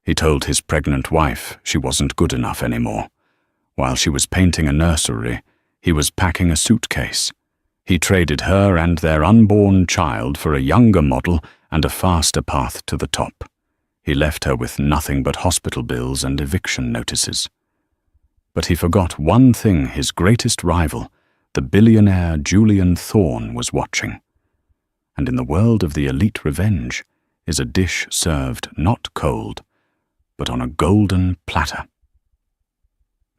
He told his pregnant wife she wasn't good enough anymore. While she was painting a nursery, he was packing a suitcase. He traded her and their unborn child for a younger model and a faster path to the top. He left her with nothing but hospital bills and eviction notices. But he forgot one thing his greatest rival, the billionaire Julian Thorne, was watching. And in the world of the elite revenge is a dish served not cold, but on a golden platter.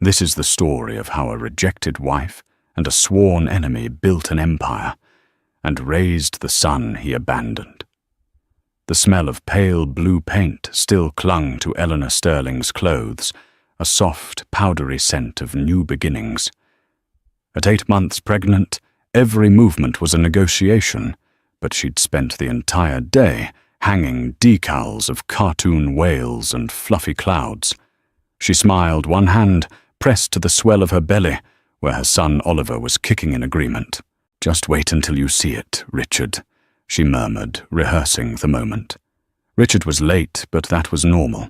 This is the story of how a rejected wife and a sworn enemy built an empire and raised the son he abandoned. The smell of pale blue paint still clung to Eleanor Sterling's clothes, a soft, powdery scent of new beginnings. At 8 months pregnant, every movement was a negotiation, but she'd spent the entire day hanging decals of cartoon whales and fluffy clouds. She smiled, one hand pressed to the swell of her belly, where her son Oliver was kicking in agreement. "Just wait until you see it, Richard," she murmured, rehearsing the moment. Richard was late, but that was normal.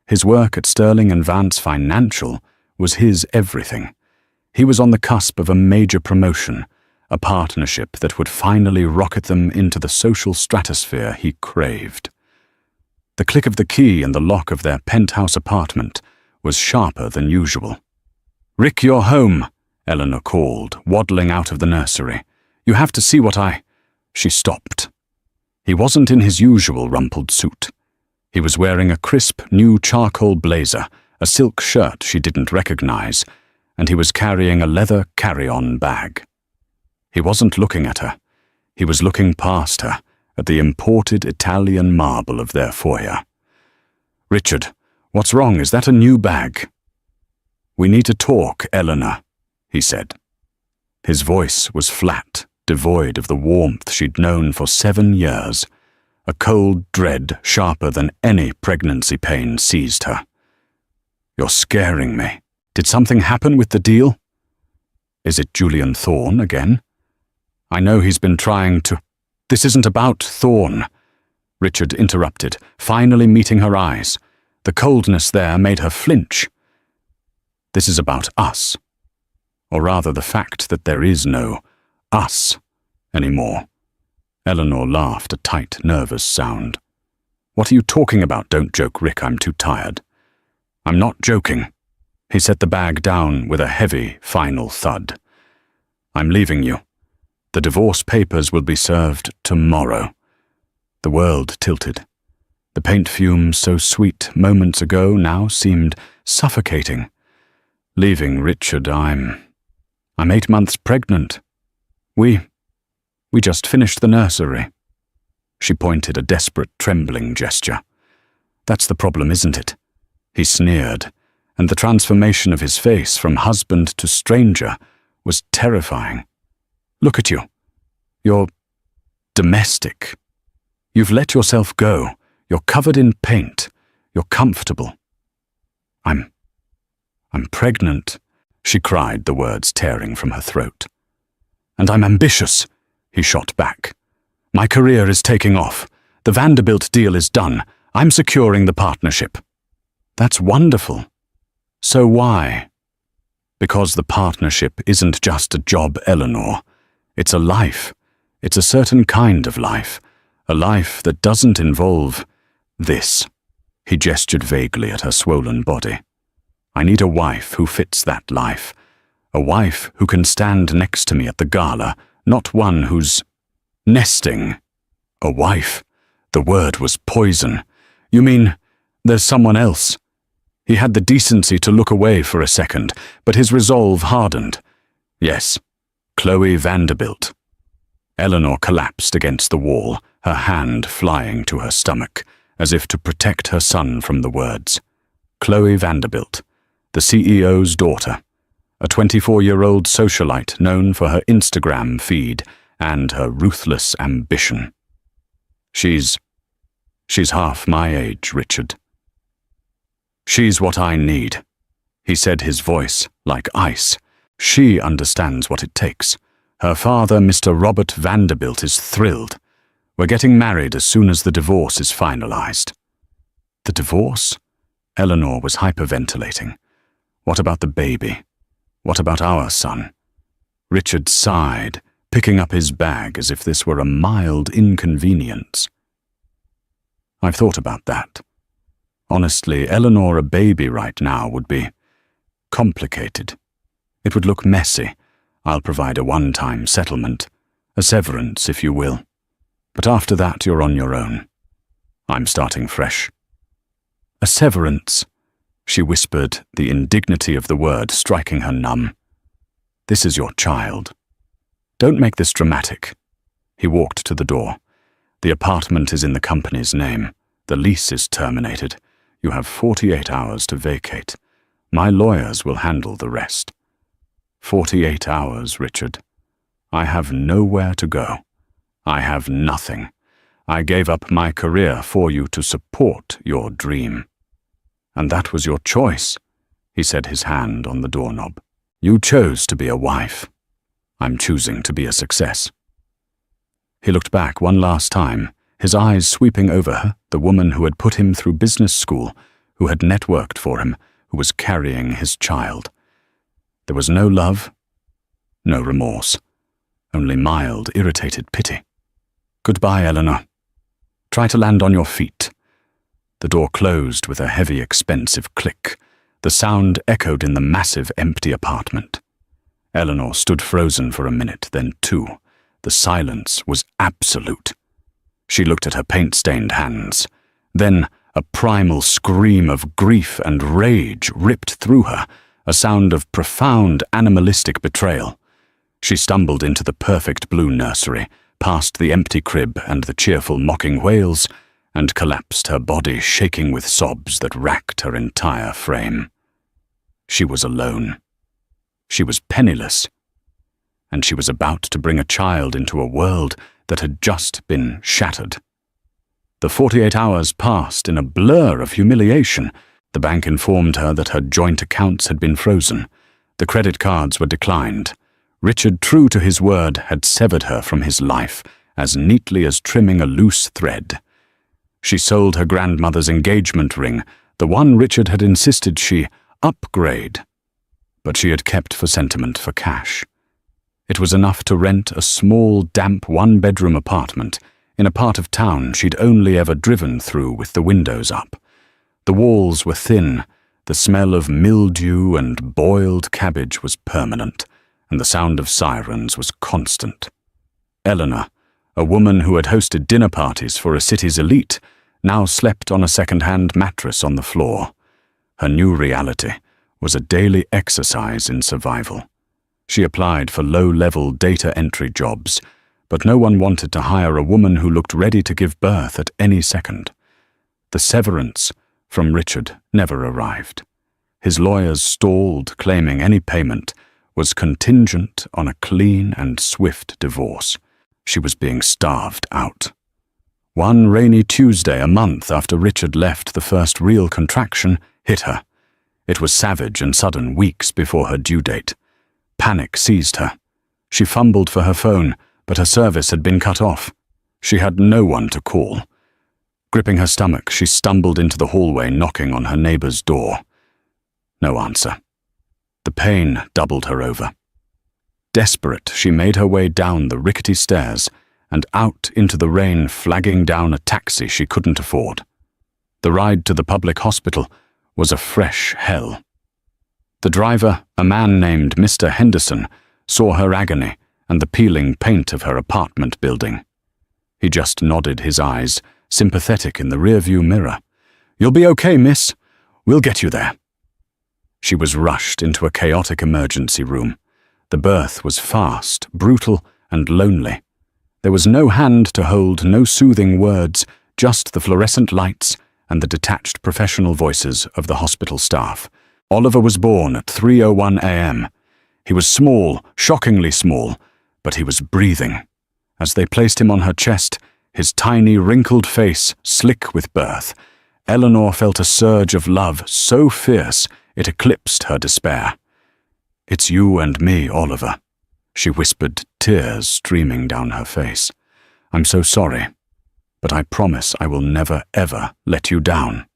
His work at Sterling & Vance Financial was his everything. He was on the cusp of a major promotion, a partnership that would finally rocket them into the social stratosphere he craved. The click of the key in the lock of their penthouse apartment was sharper than usual. "Rick, you're home," Eleanor called, waddling out of the nursery. "You have to see what I—" She stopped. He wasn't in his usual rumpled suit. He was wearing a crisp new charcoal blazer, a silk shirt she didn't recognize, and he was carrying a leather carry-on bag. He wasn't looking at her. He was looking past her, at the imported Italian marble of their foyer. "Richard, what's wrong? Is that a new bag?" "We need to talk, Eleanor," he said. His voice was flat, devoid of the warmth she'd known for 7 years. A cold dread sharper than any pregnancy pain seized her. "You're scaring me. Did something happen with the deal?" "Is it Julian Thorne again?" "I know he's been trying to—" "This isn't about Thorne," Richard interrupted, finally meeting her eyes. The coldness there made her flinch. "This is about us. Or rather the fact that there is no us anymore." Eleanor laughed, a tight, nervous sound. "What are you talking about? Don't joke, Rick, I'm too tired." "I'm not joking." He set the bag down with a heavy, final thud. "I'm leaving you. The divorce papers will be served tomorrow." The world tilted. The paint fumes, so sweet moments ago, now seemed suffocating. "Leaving Richard, I'm 8 months pregnant. We just finished the nursery." She pointed a desperate, trembling gesture. "That's the problem, isn't it?" He sneered, and the transformation of his face from husband to stranger was terrifying. "Look at you. You're domestic. You've let yourself go. You're covered in paint. You're comfortable. I'm pregnant," she cried, the words tearing from her throat. "And I'm ambitious," he shot back. "My career is taking off. The Vanderbilt deal is done. I'm securing the partnership." "That's wonderful. So why?" "Because the partnership isn't just a job, Eleanor. It's a life. It's a certain kind of life. A life that doesn't involve this." He gestured vaguely at her swollen body. "I need a wife who fits that life. A wife who can stand next to me at the gala, not one who's nesting." "A wife?" The word was poison. "You mean there's someone else?" He had the decency to look away for a second, but his resolve hardened. "Yes, Chloe Vanderbilt." Eleanor collapsed against the wall, her hand flying to her stomach, as if to protect her son from the words. Chloe Vanderbilt, the CEO's daughter, a 24-year-old socialite known for her Instagram feed and her ruthless ambition. She's half my age, Richard." "She's what I need," he said, his voice like ice. "She understands what it takes. Her father, Mr. Robert Vanderbilt, is thrilled. We're getting married as soon as the divorce is finalized." "The divorce?" Eleanor was hyperventilating. What about the baby? What about our son? Richard sighed, picking up his bag as if this were a mild inconvenience. I've thought about that. Honestly, Eleanor a baby right now would be complicated. It would look messy. I'll provide a one-time settlement, a severance, if you will. But after that, you're on your own. I'm starting fresh. A severance, she whispered, the indignity of the word striking her numb. This is your child. Don't make this dramatic. He walked to the door. The apartment is in the company's name. The lease is terminated. You have 48 hours to vacate. My lawyers will handle the rest. 48 hours, Richard. I have nowhere to go. I have nothing. I gave up my career for you to support your dream. And that was your choice, he said, his hand on the doorknob. You chose to be a wife. I'm choosing to be a success. He looked back one last time, his eyes sweeping over her, the woman who had put him through business school, who had networked for him, who was carrying his child. There was no love, no remorse, only mild, irritated pity. Goodbye, Eleanor. Try to land on your feet. The door closed with a heavy, expensive click. The sound echoed in the massive, empty apartment. Eleanor stood frozen for a minute, then two. The silence was absolute. She looked at her paint-stained hands. Then a primal scream of grief and rage ripped through her, a sound of profound animalistic betrayal. She stumbled into the perfect blue nursery, past the empty crib and the cheerful mocking wails, and collapsed, her body shaking with sobs that racked her entire frame. She was alone. She was penniless. And she was about to bring a child into a world that had just been shattered. The 48 hours passed in a blur of humiliation. The bank informed her that her joint accounts had been frozen. The credit cards were declined. Richard, true to his word, had severed her from his life as neatly as trimming a loose thread. She sold her grandmother's engagement ring, the one Richard had insisted she upgrade. But she had kept for sentiment, for cash. It was enough to rent a small, damp one-bedroom apartment in a part of town she'd only ever driven through with the windows up. The walls were thin, the smell of mildew and boiled cabbage was permanent, and the sound of sirens was constant. Eleanor, a woman who had hosted dinner parties for a city's elite, now slept on a second-hand mattress on the floor. Her new reality was a daily exercise in survival. She applied for low-level data entry jobs, but no one wanted to hire a woman who looked ready to give birth at any second. The severance from Richard never arrived. His lawyers stalled, claiming any payment was contingent on a clean and swift divorce. She was being starved out. One rainy Tuesday, a month after Richard left, the first real contraction hit her. It was savage and sudden, weeks before her due date. Panic seized her. She fumbled for her phone, but her service had been cut off. She had no one to call. Gripping her stomach, she stumbled into the hallway, knocking on her neighbor's door. No answer. The pain doubled her over. Desperate, she made her way down the rickety stairs and out into the rain, flagging down a taxi she couldn't afford. The ride to the public hospital was a fresh hell. The driver, a man named Mr. Henderson, saw her agony and the peeling paint of her apartment building. He just nodded his eyes, sympathetic in the rearview mirror. "You'll be okay, miss. We'll get you there." She was rushed into a chaotic emergency room. The birth was fast, brutal, and lonely. There was no hand to hold, no soothing words, just the fluorescent lights and the detached professional voices of the hospital staff. Oliver was born at 3:01 a.m. He was small, shockingly small, but he was breathing. As they placed him on her chest, his tiny, wrinkled face slick with birth, Eleanor felt a surge of love so fierce it eclipsed her despair. "It's you and me, Oliver," she whispered, tears streaming down her face. "I'm so sorry, but I promise I will never, ever let you down."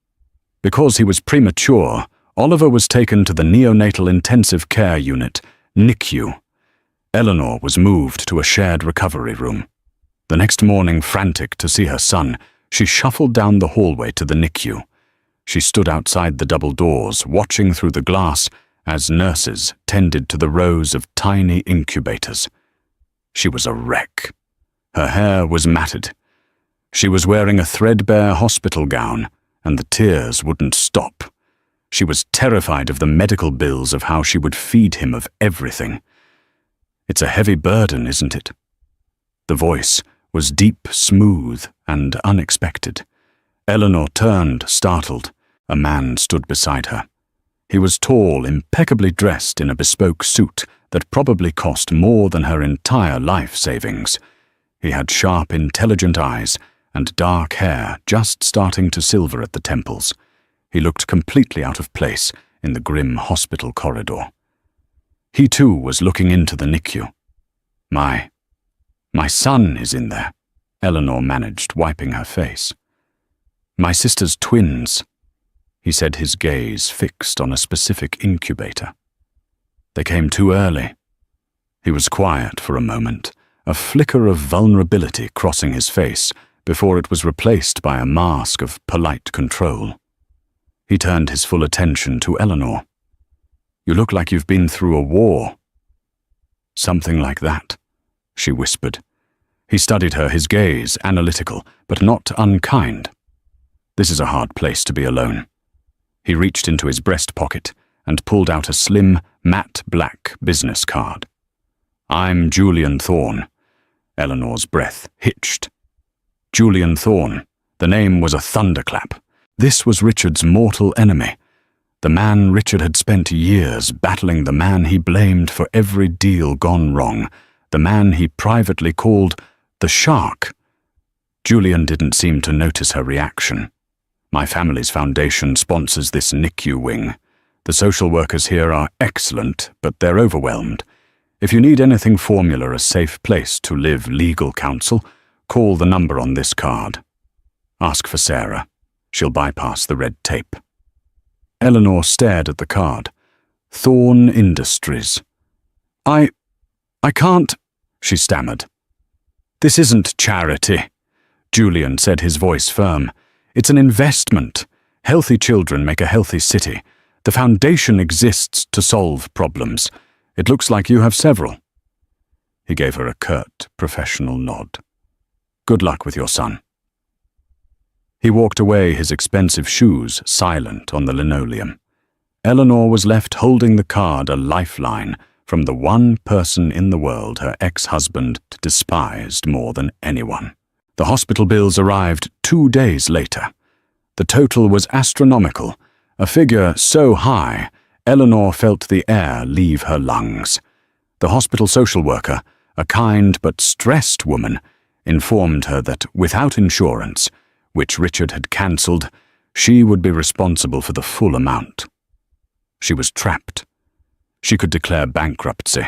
Because he was premature, Oliver was taken to the neonatal intensive care unit, NICU. Eleanor was moved to a shared recovery room. The next morning, frantic to see her son, she shuffled down the hallway to the NICU. She stood outside the double doors, watching through the glass as nurses tended to the rows of tiny incubators. She was a wreck. Her hair was matted. She was wearing a threadbare hospital gown, and the tears wouldn't stop. She was terrified of the medical bills, of how she would feed him, of everything. It's a heavy burden, isn't it? The voice was deep, smooth, and unexpected. Eleanor turned, startled. A man stood beside her. He was tall, impeccably dressed in a bespoke suit that probably cost more than her entire life savings. He had sharp, intelligent eyes and dark hair just starting to silver at the temples. He looked completely out of place in the grim hospital corridor. He too was looking into the NICU. My son is in there, Eleanor managed, wiping her face. My sister's twins, he said, his gaze fixed on a specific incubator. They came too early. He was quiet for a moment, a flicker of vulnerability crossing his face before it was replaced by a mask of polite control. He turned his full attention to Eleanor. You look like you've been through a war. Something like that, she whispered. He studied her, his gaze analytical, but not unkind. This is a hard place to be alone. He reached into his breast pocket and pulled out a slim, matte black business card. I'm Julian Thorne. Eleanor's breath hitched. Julian Thorne. The name was a thunderclap. This was Richard's mortal enemy. The man Richard had spent years battling, the man he blamed for every deal gone wrong, the man he privately called the Shark. Julian didn't seem to notice her reaction. My family's foundation sponsors this NICU wing. The social workers here are excellent, but they're overwhelmed. If you need anything formula, a safe place to live, legal counsel, call the number on this card. Ask for Sarah. She'll bypass the red tape. Eleanor stared at the card. Thorne Industries. I can't, she stammered. This isn't charity, Julian said, his voice firm. It's an investment. Healthy children make a healthy city. The foundation exists to solve problems. It looks like you have several. He gave her a curt, professional nod. Good luck with your son. He walked away, his expensive shoes silent on the linoleum. Eleanor was left holding the card, a lifeline from the one person in the world her ex-husband despised more than anyone. The hospital bills arrived 2 days later. The total was astronomical, a figure so high Eleanor felt the air leave her lungs. The hospital social worker, a kind but stressed woman, informed her that without insurance, which Richard had cancelled, she would be responsible for the full amount. She was trapped. She could declare bankruptcy,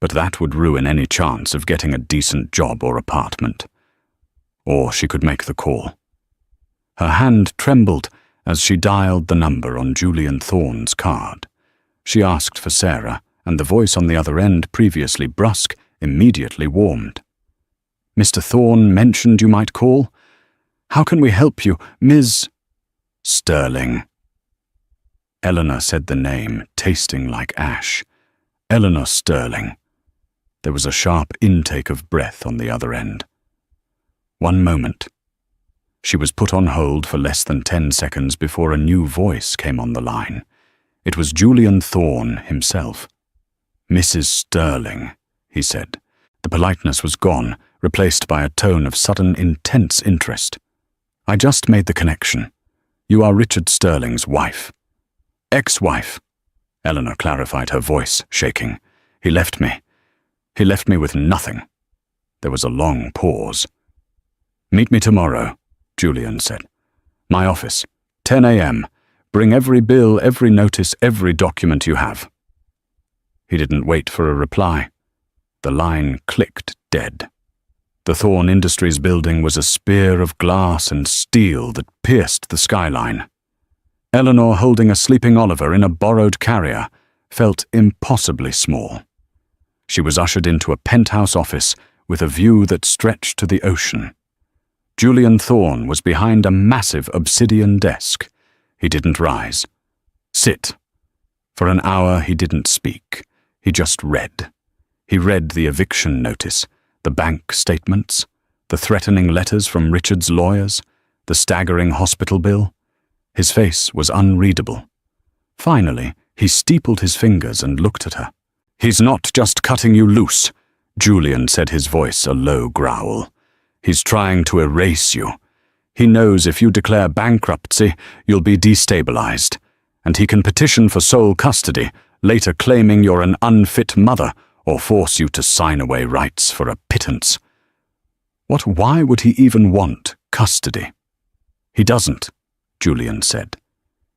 but that would ruin any chance of getting a decent job or apartment. Or she could make the call. Her hand trembled as she dialed the number on Julian Thorne's card. She asked for Sarah, and the voice on the other end, previously brusque, immediately warmed. Mr. Thorne mentioned you might call. How can we help you, Ms. Sterling? Eleanor said the name, tasting like ash. Eleanor Sterling. There was a sharp intake of breath on the other end. 1 moment. She was put on hold for less than 10 seconds before a new voice came on the line. It was Julian Thorne himself. Mrs. Sterling, he said. The politeness was gone, replaced by a tone of sudden, intense interest. I just made the connection. You are Richard Sterling's wife. Ex-wife. Eleanor clarified, her voice shaking. He left me. He left me with nothing. There was a long pause. Meet me tomorrow, Julian said. My office, 10 a.m. Bring every bill, every notice, every document you have. He didn't wait for a reply. The line clicked dead. The Thorne Industries building was a spear of glass and steel that pierced the skyline. Eleanor holding a sleeping Oliver in a borrowed carrier felt impossibly small. She was ushered into a penthouse office with a view that stretched to the ocean. Julian Thorne was behind a massive obsidian desk. He didn't rise. Sit. For an hour he didn't speak. He just read. He read the eviction notice, the bank statements, the threatening letters from Richard's lawyers, the staggering hospital bill. His face was unreadable. Finally, he steepled his fingers and looked at her. "He's not just cutting you loose," Julian said, his voice a low growl. "He's trying to erase you. He knows if you declare bankruptcy, you'll be destabilized, and he can petition for sole custody, later claiming you're an unfit mother or force you to sign away rights for a pittance. Why would he even want custody?" "He doesn't," Julian said.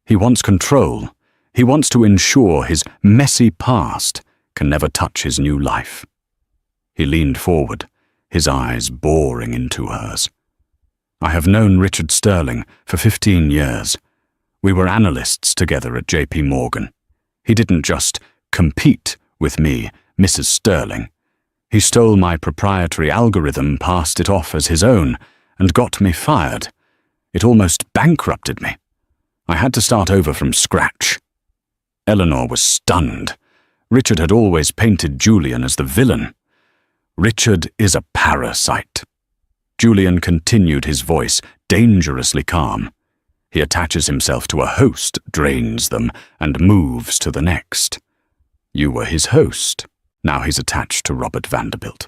"He wants control. He wants to ensure his messy past can never touch his new life." He leaned forward, his eyes boring into hers. "I have known Richard Sterling for 15 years. We were analysts together at JP Morgan. He didn't just compete with me, Mrs. Sterling. He stole my proprietary algorithm, passed it off as his own, and got me fired. It almost bankrupted me. I had to start over from scratch." Eleanor was stunned. Richard had always painted Julian as the villain. "Richard is a parasite." Julian continued, his voice dangerously calm. "He attaches himself to a host, drains them, and moves to the next. You were his host. Now he's attached to Robert Vanderbilt."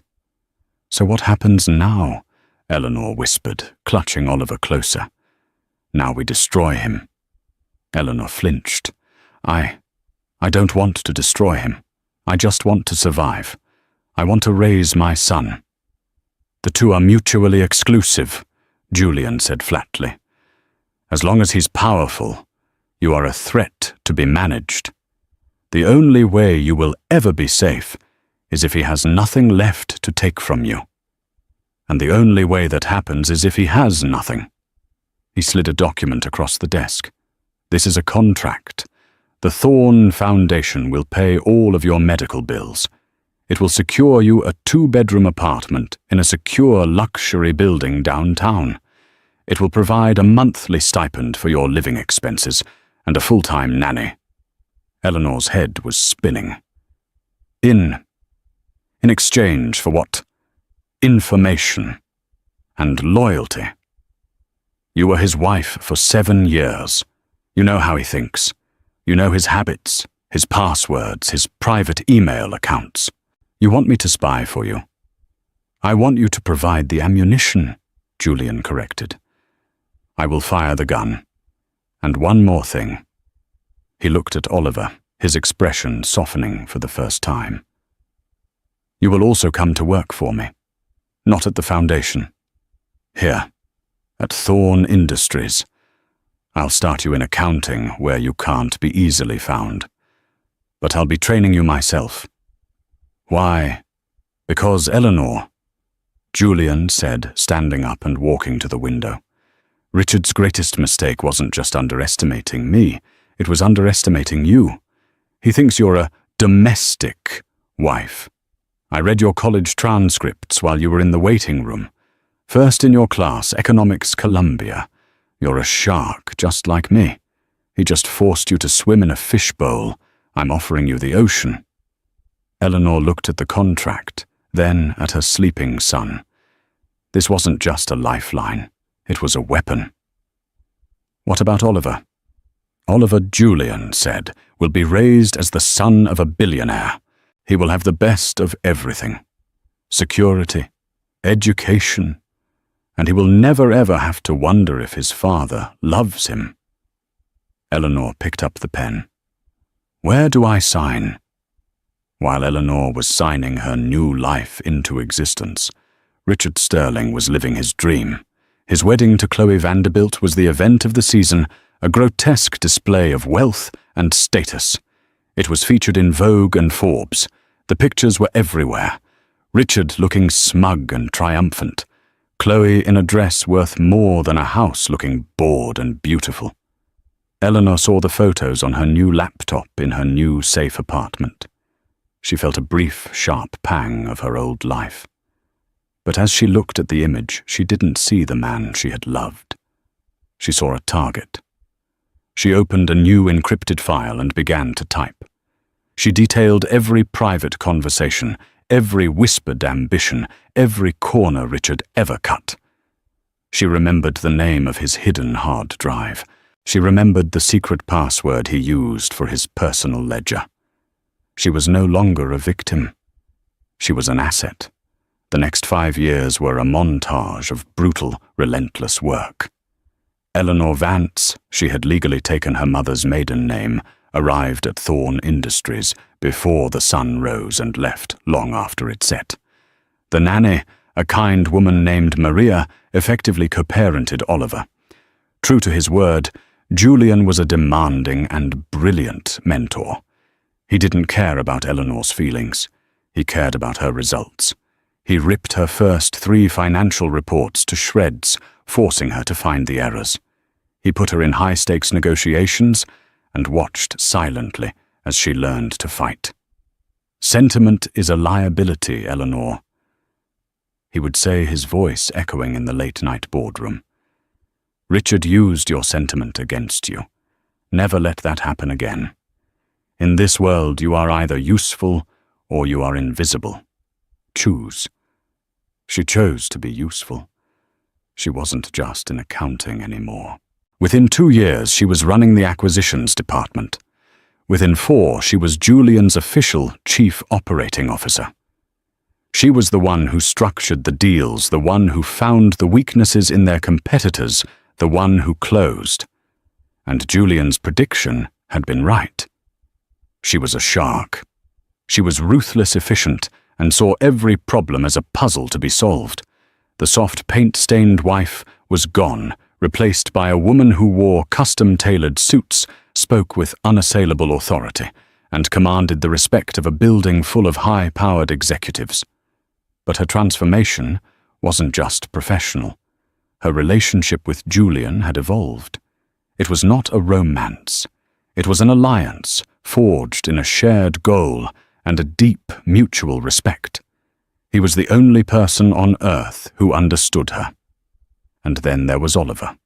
"So what happens now?" Eleanor whispered, clutching Oliver closer. "Now we destroy him." Eleanor flinched. I don't want to destroy him. I just want to survive. I want to raise my son." "The two are mutually exclusive," Julian said flatly. "As long as he's powerful, you are a threat to be managed. The only way you will ever be safe is if he has nothing left to take from you. And the only way that happens is if he has nothing." He slid a document across the desk. "This is a contract. The Thorne Foundation will pay all of your medical bills. It will secure you a 2-bedroom apartment in a secure luxury building downtown. It will provide a monthly stipend for your living expenses and a full-time nanny." Eleanor's head was spinning. In exchange for what? Information and loyalty. You were his wife for 7 years. You know how he thinks. You know his habits, his passwords, his private email accounts. You want me to spy for you. "I want you to provide the ammunition," Julian corrected. "I will fire the gun. And one more thing." He looked at Oliver, his expression softening for the first time. "You will also come to work for me. Not at the foundation. Here, at Thorne Industries. I'll start you in accounting where you can't be easily found. But I'll be training you myself." "Why?" "Because, Eleanor," Julian said, standing up and walking to the window. "Richard's greatest mistake wasn't just underestimating me, it was underestimating you. He thinks you're a domestic wife. I read your college transcripts while you were in the waiting room. First in your class, Economics Columbia. You're a shark, just like me. He just forced you to swim in a fishbowl. I'm offering you the ocean." Eleanor looked at the contract, then at her sleeping son. This wasn't just a lifeline. It was a weapon. "What about Oliver?" "Oliver," Julian said, "will be raised as the son of a billionaire. He will have the best of everything. Security, education, and he will never ever have to wonder if his father loves him." Eleanor picked up the pen. "Where do I sign?" While Eleanor was signing her new life into existence, Richard Sterling was living his dream. His wedding to Chloe Vanderbilt was the event of the season, a grotesque display of wealth and status. It was featured in Vogue and Forbes. The pictures were everywhere. Richard looking smug and triumphant. Chloe in a dress worth more than a house, looking bored and beautiful. Eleanor saw the photos on her new laptop in her new safe apartment. She felt a brief, sharp pang of her old life. But as she looked at the image, she didn't see the man she had loved. She saw a target. She opened a new encrypted file and began to type. She detailed every private conversation, every whispered ambition, every corner Richard ever cut. She remembered the name of his hidden hard drive. She remembered the secret password he used for his personal ledger. She was no longer a victim. She was an asset. The next 5 years were a montage of brutal, relentless work. Eleanor Vance, she had legally taken her mother's maiden name, arrived at Thorne Industries before the sun rose and left long after it set. The nanny, a kind woman named Maria, effectively co-parented Oliver. True to his word, Julian was a demanding and brilliant mentor. He didn't care about Eleanor's feelings. He cared about her results. He ripped her first 3 financial reports to shreds, forcing her to find the errors. He put her in high-stakes negotiations and watched silently as she learned to fight. "Sentiment is a liability, Eleanor," he would say, his voice echoing in the late-night boardroom. "Richard used your sentiment against you. Never let that happen again. In this world, you are either useful or you are invisible. Choose." She chose to be useful. She wasn't just in accounting anymore. Within 2 years, she was running the acquisitions department. Within 4, she was Julian's official chief operating officer. She was the one who structured the deals, the one who found the weaknesses in their competitors, the one who closed. And Julian's prediction had been right. She was a shark. She was ruthless efficient and saw every problem as a puzzle to be solved. The soft paint-stained wife was gone, replaced by a woman who wore custom-tailored suits, spoke with unassailable authority, and commanded the respect of a building full of high-powered executives. But her transformation wasn't just professional. Her relationship with Julian had evolved. It was not a romance. It was an alliance, forged in a shared goal and a deep mutual respect. He was the only person on earth who understood her. And then there was Oliver.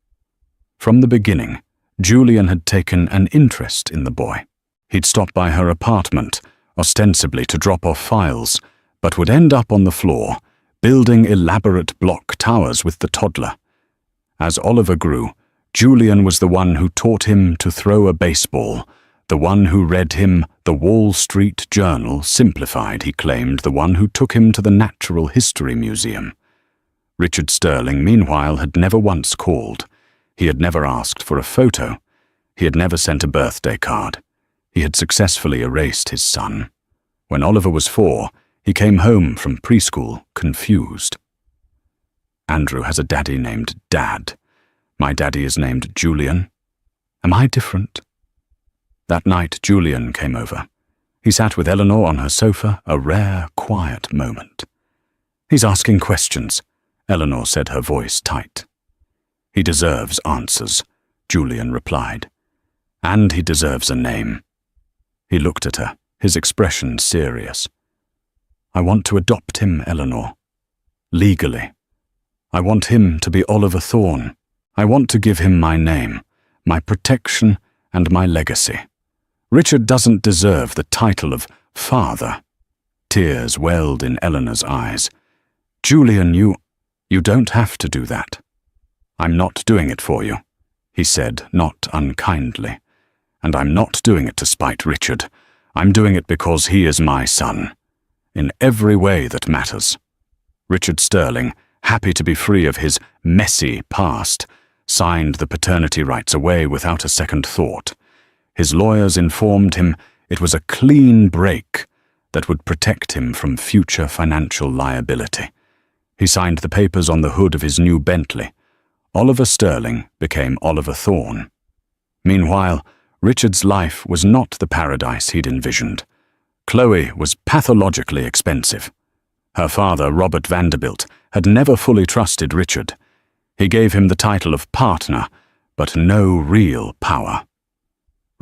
From the beginning, Julian had taken an interest in the boy. He'd stop by her apartment, ostensibly to drop off files, but would end up on the floor, building elaborate block towers with the toddler. As Oliver grew, Julian was the one who taught him to throw a baseball, the one who read him the Wall Street Journal, simplified, he claimed, the one who took him to the Natural History Museum. Richard Sterling, meanwhile, had never once called. He had never asked for a photo. He had never sent a birthday card. He had successfully erased his son. When Oliver was 4, he came home from preschool, confused. "Andrew has a daddy named Dad. My daddy is named Julian. Am I different?" That night, Julian came over. He sat with Eleanor on her sofa, a rare, quiet moment. "He's asking questions," Eleanor said, her voice tight. "He deserves answers," Julian replied. "And he deserves a name." He looked at her, his expression serious. "I want to adopt him, Eleanor. Legally. I want him to be Oliver Thorne. I want to give him my name, my protection, and my legacy. Richard doesn't deserve the title of father." Tears welled in Eleanor's eyes. "Julian, you don't have to do that." "I'm not doing it for you," he said, not unkindly. "And I'm not doing it to spite Richard. I'm doing it because he is my son. In every way that matters." Richard Sterling, happy to be free of his messy past, signed the paternity rights away without a second thought. His lawyers informed him it was a clean break that would protect him from future financial liability. He signed the papers on the hood of his new Bentley. Oliver Sterling became Oliver Thorne. Meanwhile, Richard's life was not the paradise he'd envisioned. Chloe was pathologically expensive. Her father, Robert Vanderbilt, had never fully trusted Richard. He gave him the title of partner, but no real power.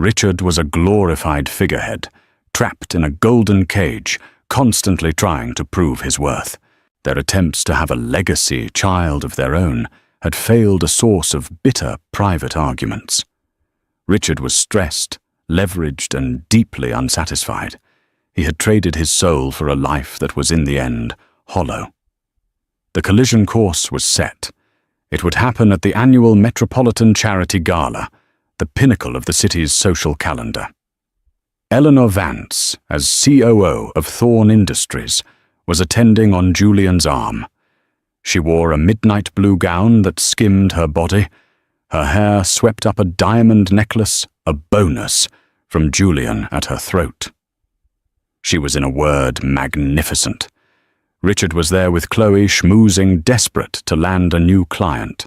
Richard was a glorified figurehead, trapped in a golden cage, constantly trying to prove his worth. Their attempts to have a legacy child of their own had failed, a source of bitter private arguments. Richard was stressed, leveraged, and deeply unsatisfied. He had traded his soul for a life that was in the end hollow. The collision course was set. It would happen at the annual Metropolitan Charity Gala, the pinnacle of the city's social calendar. Eleanor Vance, as COO of Thorn Industries, was attending on Julian's arm. She wore a midnight blue gown that skimmed her body. Her hair swept up a diamond necklace, a bonus, from Julian at her throat. She was, in a word, magnificent. Richard was there with Chloe, schmoozing, desperate to land a new client.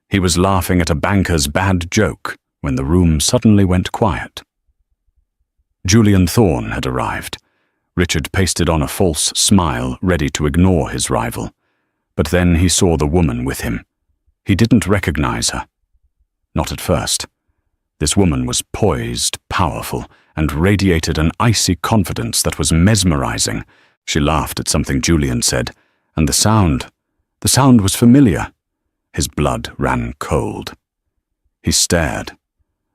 He was laughing at a banker's bad joke when the room suddenly went quiet. Julian Thorn had arrived. Richard pasted on a false smile, ready to ignore his rival. But then he saw the woman with him. He didn't recognize her. Not at first. This woman was poised, powerful, and radiated an icy confidence that was mesmerizing. She laughed at something Julian said, and the sound was familiar. His blood ran cold. He stared.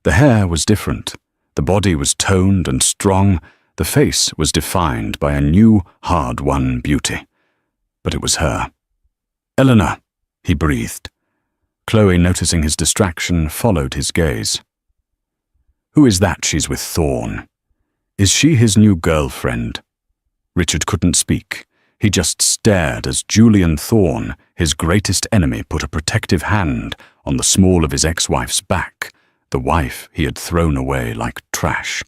The hair was different. The body was toned and strong. The face was defined by a new, hard-won beauty. But it was her. "Eleanor," he breathed. Chloe, noticing his distraction, followed his gaze. "Who is that she's with Thorn? Is she his new girlfriend?" Richard couldn't speak. He just stared as Julian Thorn, his greatest enemy, put a protective hand on the small of his ex-wife's back, the wife he had thrown away like trash.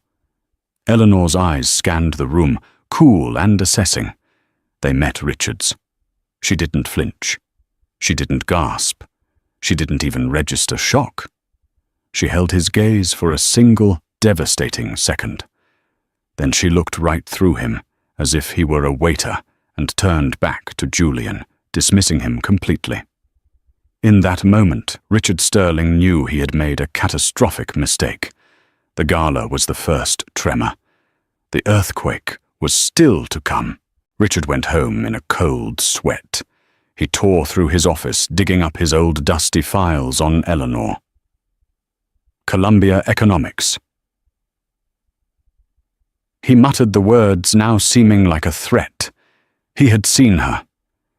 Eleanor's eyes scanned the room, cool and assessing. They met Richard's. She didn't flinch. She didn't gasp. She didn't even register shock. She held his gaze for a single, devastating second. Then she looked right through him, as if he were a waiter, and turned back to Julian, dismissing him completely. In that moment, Richard Sterling knew he had made a catastrophic mistake. The gala was the first tremor. The earthquake was still to come. Richard went home in a cold sweat. He tore through his office, digging up his old dusty files on Eleanor. Columbia Economics. He muttered the words, now seeming like a threat. He had seen her.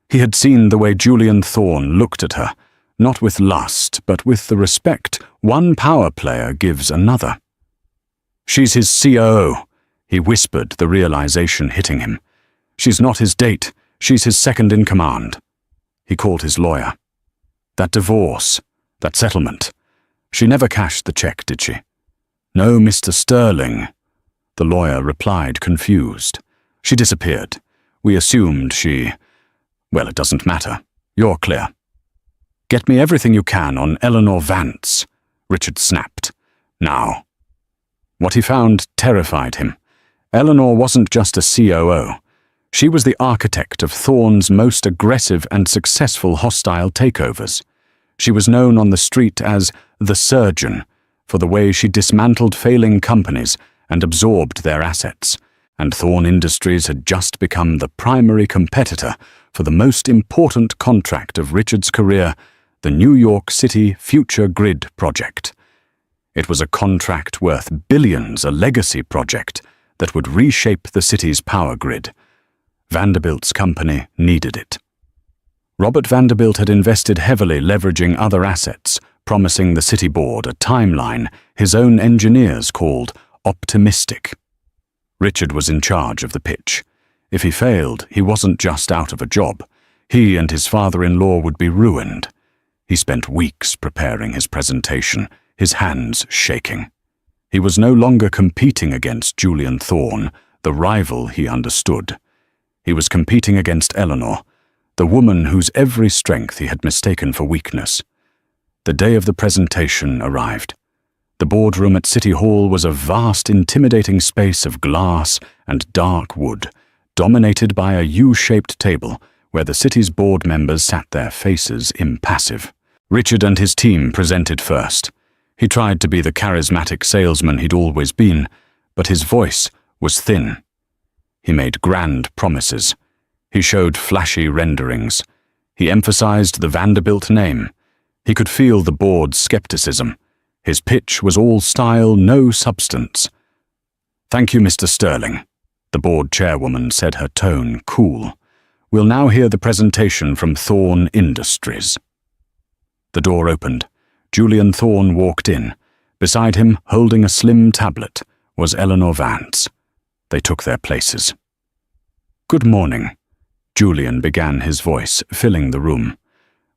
He had seen the way Julian Thorn looked at her, not with lust, but with the respect one power player gives another. "She's his COO," he whispered, the realization hitting him. "She's not his date. She's his second-in-command." He called his lawyer. "That divorce, that settlement. She never cashed the check, did she?" "No, Mr. Sterling." The lawyer replied, confused. "She disappeared. We assumed she... Well, it doesn't matter. You're clear." "Get me everything you can on Eleanor Vance," Richard snapped. "Now." What he found terrified him. Eleanor wasn't just a COO. She was the architect of Thorn's most aggressive and successful hostile takeovers. She was known on the street as the Surgeon for the way she dismantled failing companies and absorbed their assets, and Thorn Industries had just become the primary competitor for the most important contract of Richard's career, the New York City Future Grid project. It was a contract worth billions, a legacy project that would reshape the city's power grid. Vanderbilt's company needed it. Robert Vanderbilt had invested heavily, leveraging other assets, promising the city board a timeline his own engineers called optimistic. Richard was in charge of the pitch. If he failed, he wasn't just out of a job. He and his father-in-law would be ruined. He spent weeks preparing his presentation, his hands shaking. He was no longer competing against Julian Thorn, the rival he understood. He was competing against Eleanor, the woman whose every strength he had mistaken for weakness. The day of the presentation arrived. The boardroom at City Hall was a vast, intimidating space of glass and dark wood, dominated by a U-shaped table where the city's board members sat, their faces impassive. Richard and his team presented first. He tried to be the charismatic salesman he'd always been, but his voice was thin. He made grand promises. He showed flashy renderings. He emphasized the Vanderbilt name. He could feel the board's skepticism. His pitch was all style, no substance. "Thank you, Mr. Sterling," the board chairwoman said, her tone cool. "We'll now hear the presentation from Thorne Industries." The door opened. Julian Thorne walked in. Beside him, holding a slim tablet, was Eleanor Vance. They took their places. "Good morning," Julian began, his voice filling the room.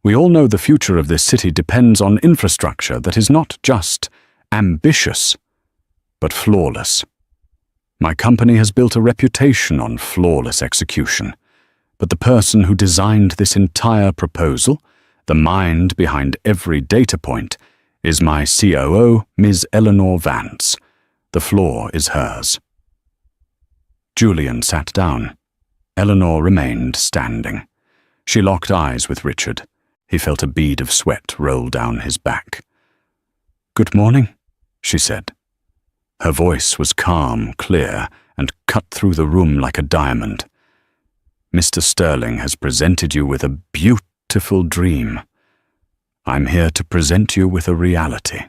"We all know the future of this city depends on infrastructure that is not just ambitious, but flawless. My company has built a reputation on flawless execution, but the person who designed this entire proposal, the mind behind every data point, is my COO, Ms. Eleanor Vance. The floor is hers." Julian sat down. Eleanor remained standing. She locked eyes with Richard. He felt a bead of sweat roll down his back. "Good morning," she said. Her voice was calm, clear, and cut through the room like a diamond. "Mr. Sterling has presented you with a beautiful dream. I'm here to present you with a reality."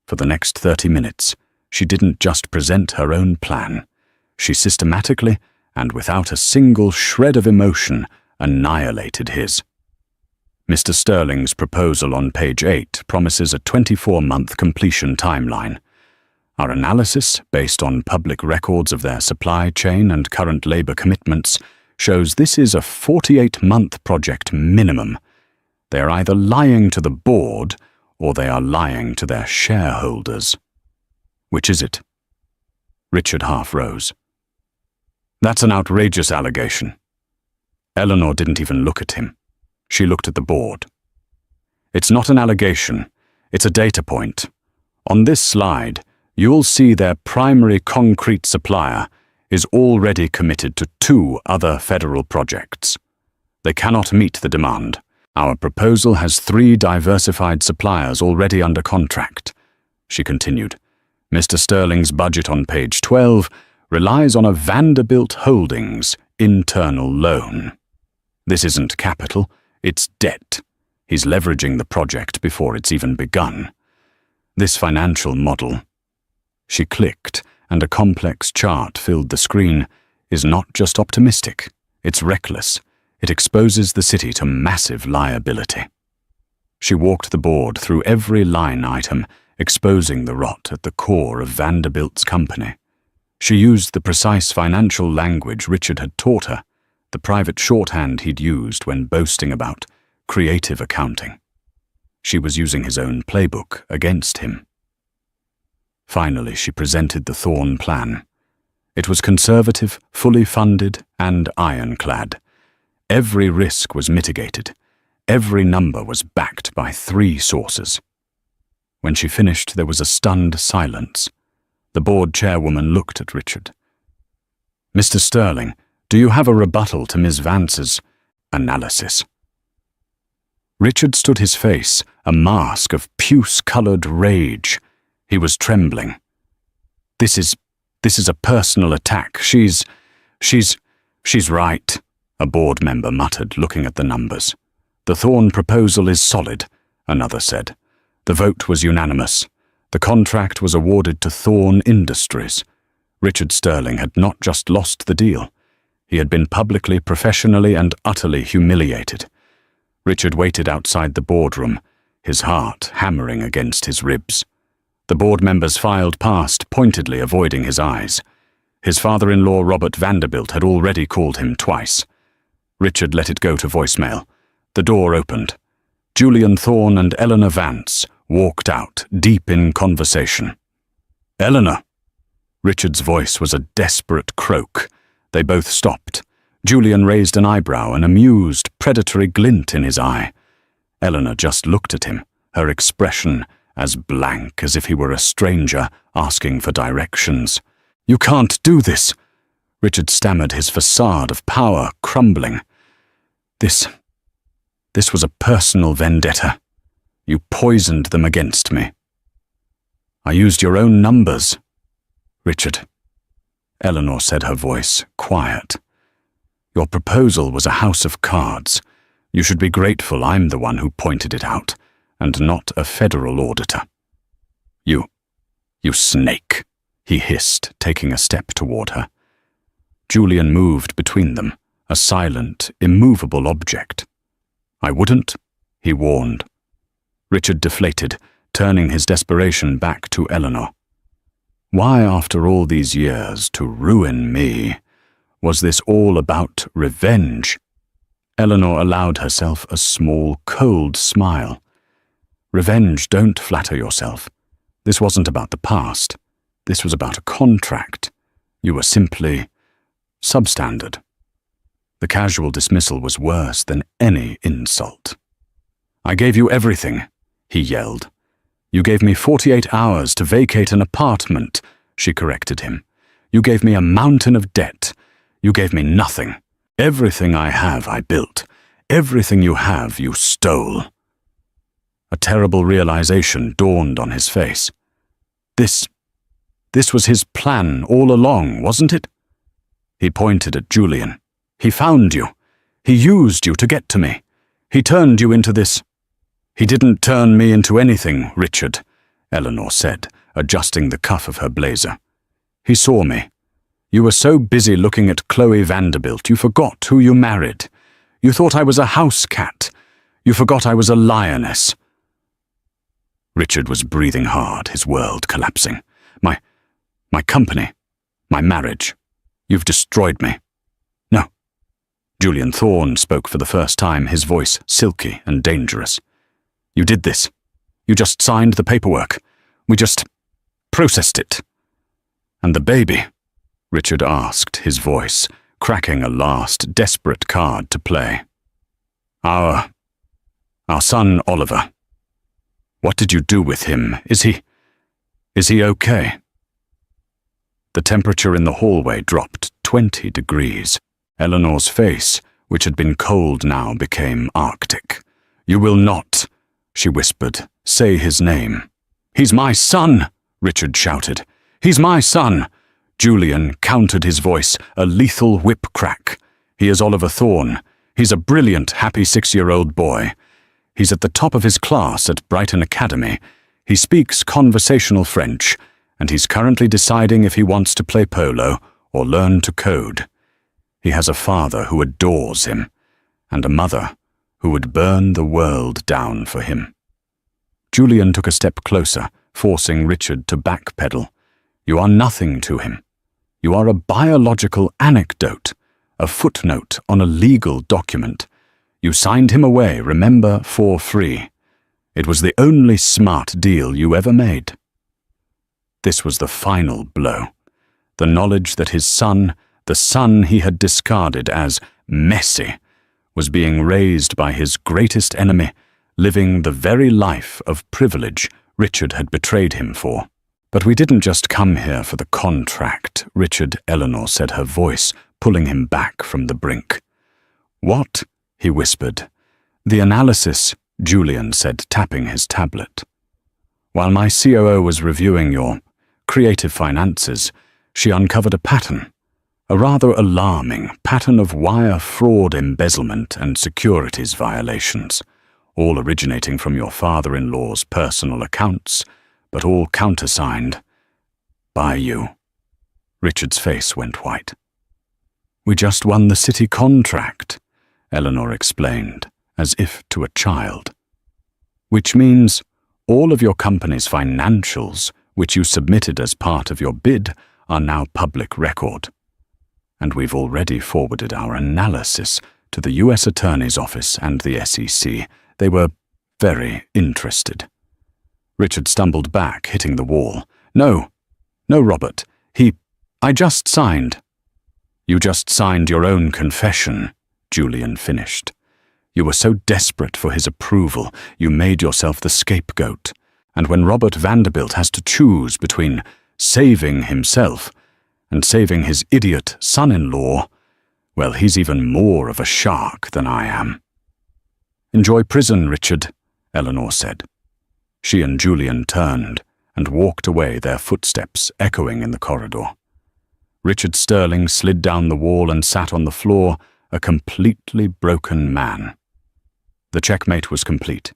For the next 30 minutes, she didn't just present her own plan. She systematically, and without a single shred of emotion, annihilated his. Mr. Sterling's proposal on page 8 promises a 24-month completion timeline. Our analysis, based on public records of their supply chain and current labor commitments, shows this is a 48-month project minimum. They are either lying to the board or they are lying to their shareholders. Which is it? Richard half rose. "That's an outrageous allegation." Eleanor didn't even look at him. She looked at the board. "It's not an allegation. It's a data point. On this slide, you'll see their primary concrete supplier is already committed to 2 other federal projects. They cannot meet the demand. Our proposal has 3 diversified suppliers already under contract." She continued. "Mr. Sterling's budget on page 12 relies on a Vanderbilt Holdings internal loan. This isn't capital, it's debt. He's leveraging the project before it's even begun. This financial model," she clicked, and a complex chart filled the screen, "is not just optimistic, it's reckless. It exposes the city to massive liability." She walked the board through every line item, exposing the rot at the core of Vanderbilt's company. She used the precise financial language Richard had taught her, the private shorthand he'd used when boasting about creative accounting. She was using his own playbook against him. Finally, she presented the Thorne plan. It was conservative, fully funded, and ironclad. Every risk was mitigated. Every number was backed by 3 sources. When she finished, there was a stunned silence. The board chairwoman looked at Richard. "Mr. Sterling, do you have a rebuttal to Ms. Vance's analysis?" Richard stood his face, a mask of puce-colored rage. He was trembling. This is a personal attack. She's right," a board member muttered, looking at the numbers. "The Thorne proposal is solid," another said. The vote was unanimous. The contract was awarded to Thorne Industries. Richard Sterling had not just lost the deal. He had been publicly, professionally, and utterly humiliated. Richard waited outside the boardroom, his heart hammering against his ribs. The board members filed past, pointedly avoiding his eyes. His father-in-law, Robert Vanderbilt, had already called him twice. Richard let it go to voicemail. The door opened. Julian Thorne and Eleanor Vance walked out, deep in conversation. "Eleanor!" Richard's voice was a desperate croak. They both stopped. Julian raised an eyebrow, an amused, predatory glint in his eye. Eleanor just looked at him, her expression as blank as if he were a stranger asking for directions. "You can't do this!" Richard stammered, his facade of power crumbling. This was a personal vendetta. You poisoned them against me." I used your own numbers. Richard, Eleanor said, her voice quiet. Your proposal was a house of cards. You should be grateful I'm the one who pointed it out, and not a federal auditor. You snake, he hissed, taking a step toward her. Julian moved between them, a silent, immovable object. I wouldn't, he warned. Richard deflated, turning his desperation back to Eleanor. Why, after all these years, to ruin me? Was this all about revenge? Eleanor allowed herself a small, cold smile. Revenge, don't flatter yourself. This wasn't about the past. This was about a contract. You were simply substandard. The casual dismissal was worse than any insult. I gave you everything, he yelled. You gave me 48 hours to vacate an apartment, she corrected him. You gave me a mountain of debt. You gave me nothing. Everything I have, I built. Everything you have, you stole. A terrible realization dawned on his face. This was his plan all along, wasn't it? He pointed at Julian. He found you. He used you to get to me. He turned you into this. He didn't turn me into anything, Richard, Eleanor said, adjusting the cuff of her blazer. He saw me. You were so busy looking at Chloe Vanderbilt, you forgot who you married. You thought I was a house cat. You forgot I was a lioness. Richard was breathing hard, his world collapsing. My company, my marriage. You've destroyed me. No. Julian Thorne spoke for the first time, his voice silky and dangerous. You did this. You just signed the paperwork. We just processed it. And the baby? Richard asked, his voice cracking a last desperate card to play. Our son Oliver. What did you do with him? Is he okay? The temperature in the hallway dropped 20 degrees. Eleanor's face, which had been cold now, became arctic. You will not, she whispered, say his name. He's my son, Richard shouted. He's my son. Julian countered his voice, a lethal whip crack. He is Oliver Thorne. He's a brilliant, happy 6-year-old boy. He's at the top of his class at Brighton Academy. He speaks conversational French, and he's currently deciding if he wants to play polo or learn to code. He has a father who adores him, and a mother who would burn the world down for him. Julian took a step closer, forcing Richard to backpedal. You are nothing to him. You are a biological anecdote, a footnote on a legal document. You signed him away, remember, for free. It was the only smart deal you ever made. This was the final blow. The knowledge that his son, the son he had discarded as messy, was being raised by his greatest enemy, living the very life of privilege Richard had betrayed him for. But we didn't just come here for the contract, Richard, Eleanor said, her voice pulling him back from the brink. What? He whispered. The analysis, Julian said, tapping his tablet. While my COO was reviewing your creative finances, she uncovered a pattern, a rather alarming pattern of wire fraud, embezzlement, and securities violations, all originating from your father-in-law's personal accounts, but all countersigned by you. Richard's face went white. We just won the city contract, Eleanor explained, as if to a child. Which means all of your company's financials, which you submitted as part of your bid, are now public record. And we've already forwarded our analysis to the U.S. Attorney's Office and the SEC. They were very interested. Richard stumbled back, hitting the wall. No, Robert. I just signed. You just signed your own confession, Julian finished. You were so desperate for his approval, you made yourself the scapegoat. And when Robert Vanderbilt has to choose between saving himself and saving his idiot son-in-law, well, he's even more of a shark than I am. Enjoy prison, Richard, Eleanor said. She and Julian turned and walked away, their footsteps echoing in the corridor. Richard Sterling slid down the wall and sat on the floor, a completely broken man. The checkmate was complete.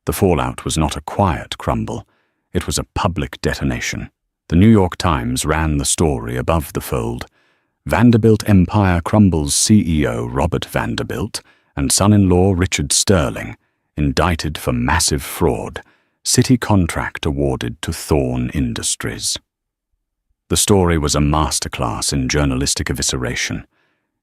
The fallout was not a quiet crumble. It was a public detonation. The New York Times ran the story above the fold. Vanderbilt Empire crumbles. CEO Robert Vanderbilt and son-in-law Richard Sterling indicted for massive fraud. City contract awarded to Thorn Industries. The story was a masterclass in journalistic evisceration.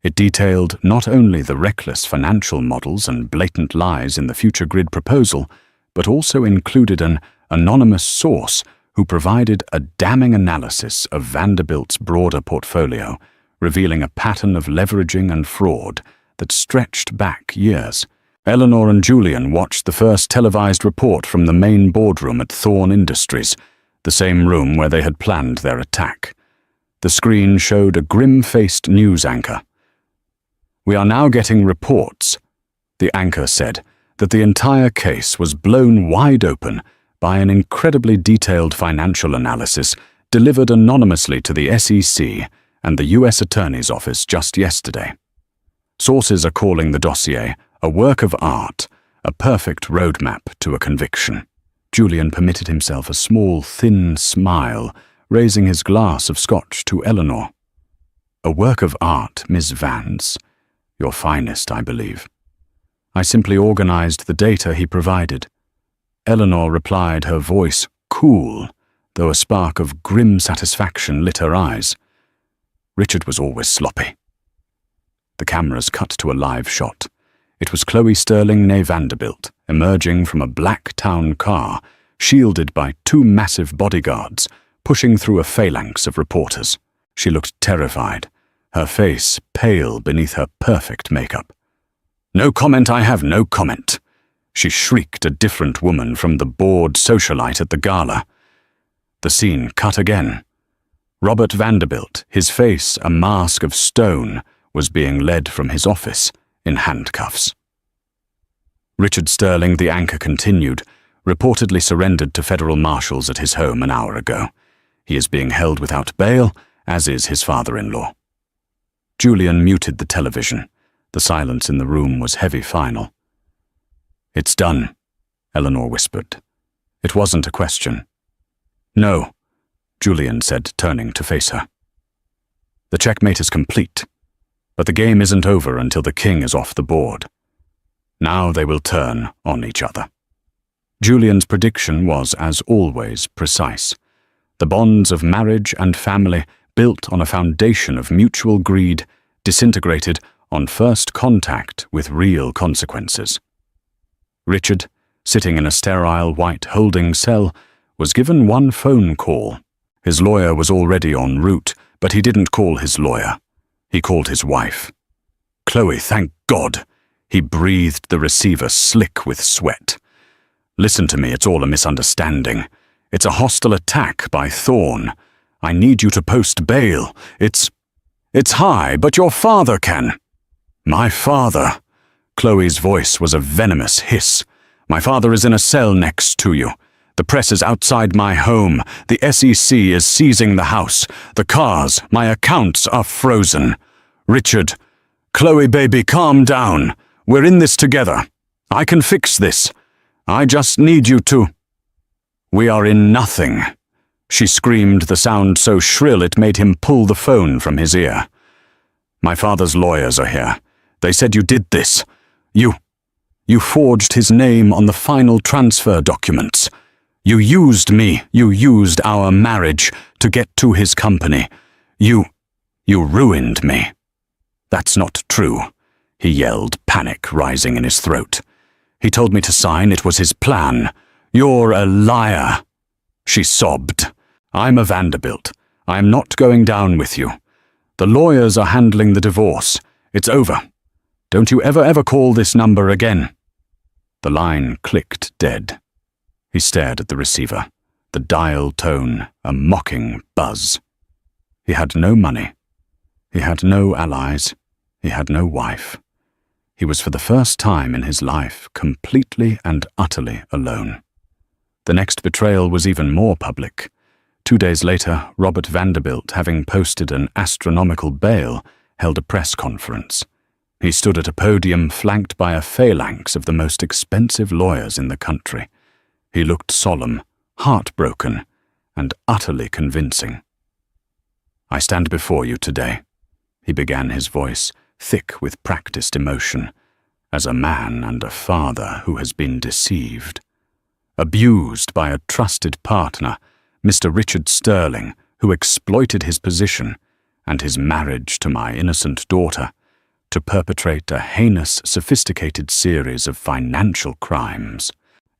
It detailed not only the reckless financial models and blatant lies in the future grid proposal, but also included an anonymous source who provided a damning analysis of Vanderbilt's broader portfolio, revealing a pattern of leveraging and fraud that stretched back years. Eleanor and Julian watched the first televised report from the main boardroom at Thorn Industries, the same room where they had planned their attack. The screen showed a grim-faced news anchor. "We are now getting reports," the anchor said, "that the entire case was blown wide open by an incredibly detailed financial analysis delivered anonymously to the SEC and the U.S. Attorney's Office just yesterday. Sources are calling the dossier a work of art, a perfect roadmap to a conviction." Julian permitted himself a small, thin smile, raising his glass of scotch to Eleanor. "A work of art, Miss Vance. Your finest, I believe." "I simply organized the data he provided." Eleanor replied, her voice cool, though a spark of grim satisfaction lit her eyes. Richard was always sloppy. The cameras cut to a live shot. It was Chloe Sterling née Vanderbilt, emerging from a black town car, shielded by two massive bodyguards, pushing through a phalanx of reporters. She looked terrified, her face pale beneath her perfect makeup. "No comment, I have no comment," she shrieked, a different woman from the bored socialite at the gala. The scene cut again. Robert Vanderbilt, his face a mask of stone, was being led from his office in handcuffs. Richard Sterling, the anchor continued, reportedly surrendered to federal marshals at his home an hour ago. He is being held without bail, as is his father-in-law. Julian muted the television. The silence in the room was heavy final. "It's done," Eleanor whispered. It wasn't a question. "No," Julian said, turning to face her. "The checkmate is complete, but the game isn't over until the king is off the board. Now they will turn on each other." Julian's prediction was, as always, precise. The bonds of marriage and family, built on a foundation of mutual greed, disintegrated on first contact with real consequences. Richard, sitting in a sterile white holding cell, was given one phone call. His lawyer was already en route, but he didn't call his lawyer. He called his wife. "Chloe, thank God!" He breathed the receiver slick with sweat. "Listen to me, it's all a misunderstanding. It's a hostile attack by Thorn. I need you to post bail. It's high, but your father can." "My father?" Chloe's voice was a venomous hiss. "My father is in a cell next to you. The press is outside my home. The SEC is seizing the house. The cars, my accounts are frozen. Richard, Chloe, baby, calm down. We're in this together. I can fix this. I just need you to—" "We are in nothing," she screamed, the sound so shrill it made him pull the phone from his ear. "My father's lawyers are here. They said you did this. You forged his name on the final transfer documents. You used me, you used our marriage to get to his company. You ruined me." "That's not true," he yelled, panic rising in his throat. "He told me to sign. It was his plan. You're a liar." She sobbed. "I'm a Vanderbilt. I am not going down with you. The lawyers are handling the divorce. It's over. Don't you ever call this number again." The line clicked dead. He stared at the receiver, the dial tone a mocking buzz. He had no money. He had no allies. He had no wife. He was for the first time in his life completely and utterly alone. The next betrayal was even more public. 2 days later, Robert Vanderbilt, having posted an astronomical bail, held a press conference. He stood at a podium flanked by a phalanx of the most expensive lawyers in the country. He looked solemn, heartbroken, and utterly convincing. "I stand before you today," he began, his voice thick with practiced emotion, "as a man and a father who has been deceived. Abused by a trusted partner, Mr. Richard Sterling, who exploited his position and his marriage to my innocent daughter to perpetrate a heinous, sophisticated series of financial crimes."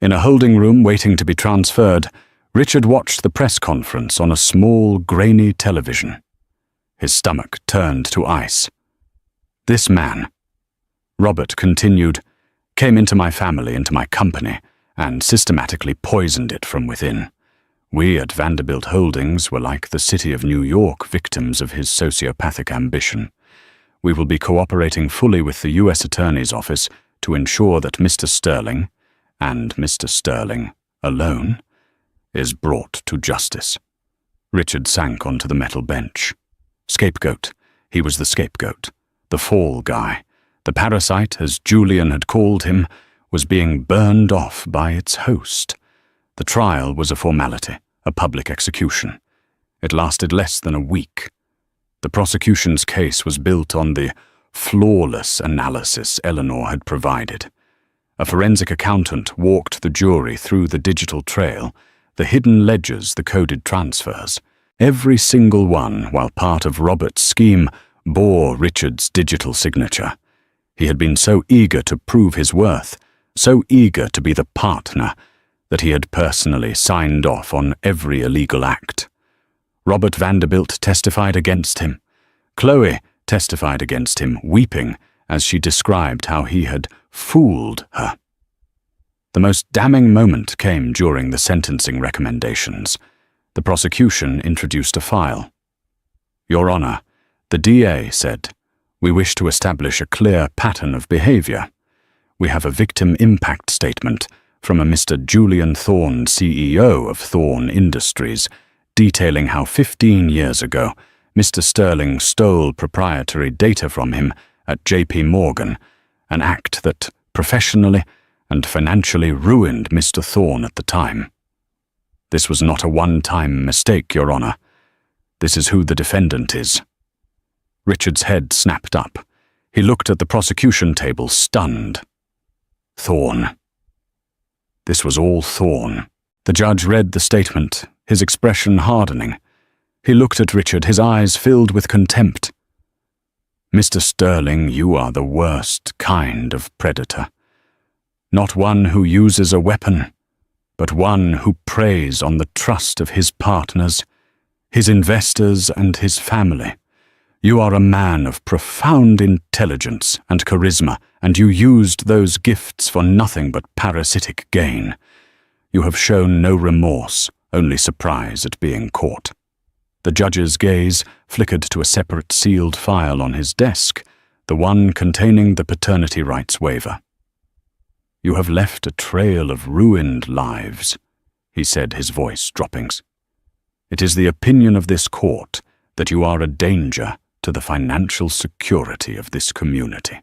In a holding room waiting to be transferred, Richard watched the press conference on a small, grainy television. His stomach turned to ice. "This man," Robert continued, "came into my family, into my company, and systematically poisoned it from within. We at Vanderbilt Holdings were like the city of New York, victims of his sociopathic ambition. We will be cooperating fully with the U.S. Attorney's Office to ensure that Mr. Sterling, and Mr. Sterling alone, is brought to justice." Richard sank onto the metal bench. Scapegoat. He was the scapegoat. The fall guy. The parasite, as Julian had called him, was being burned off by its host. The trial was a formality, a public execution. It lasted less than a week. The prosecution's case was built on the flawless analysis Eleanor had provided. A forensic accountant walked the jury through the digital trail, the hidden ledgers, the coded transfers. Every single one, while part of Robert's scheme, bore Richard's digital signature. He had been so eager to prove his worth, so eager to be the partner, that he had personally signed off on every illegal act. Robert Vanderbilt testified against him. Chloe testified against him, weeping as she described how he had fooled her. The most damning moment came during the sentencing recommendations. The prosecution introduced a file. "Your Honor," the DA said, "we wish to establish a clear pattern of behavior. We have a victim impact statement from a Mr. Julian Thorne, CEO of Thorne Industries, detailing how 15 years ago Mr. Sterling stole proprietary data from him at JP Morgan, an act that professionally and financially ruined Mr. Thorne at the time. This was not a one-time mistake, Your Honor. This is who the defendant is." Richard's head snapped up. He looked at the prosecution table, stunned. Thorne. This was all Thorne. The judge read the statement, his expression hardening. He looked at Richard, his eyes filled with contempt. "Mr. Sterling, you are the worst kind of predator. Not one who uses a weapon, but one who preys on the trust of his partners, his investors, and his family. You are a man of profound intelligence and charisma, and you used those gifts for nothing but parasitic gain. You have shown no remorse, only surprise at being caught." The judge's gaze flickered to a separate sealed file on his desk, the one containing the paternity rights waiver. "You have left a trail of ruined lives," he said, his voice dropping. "It is the opinion of this court that you are a danger to the financial security of this community.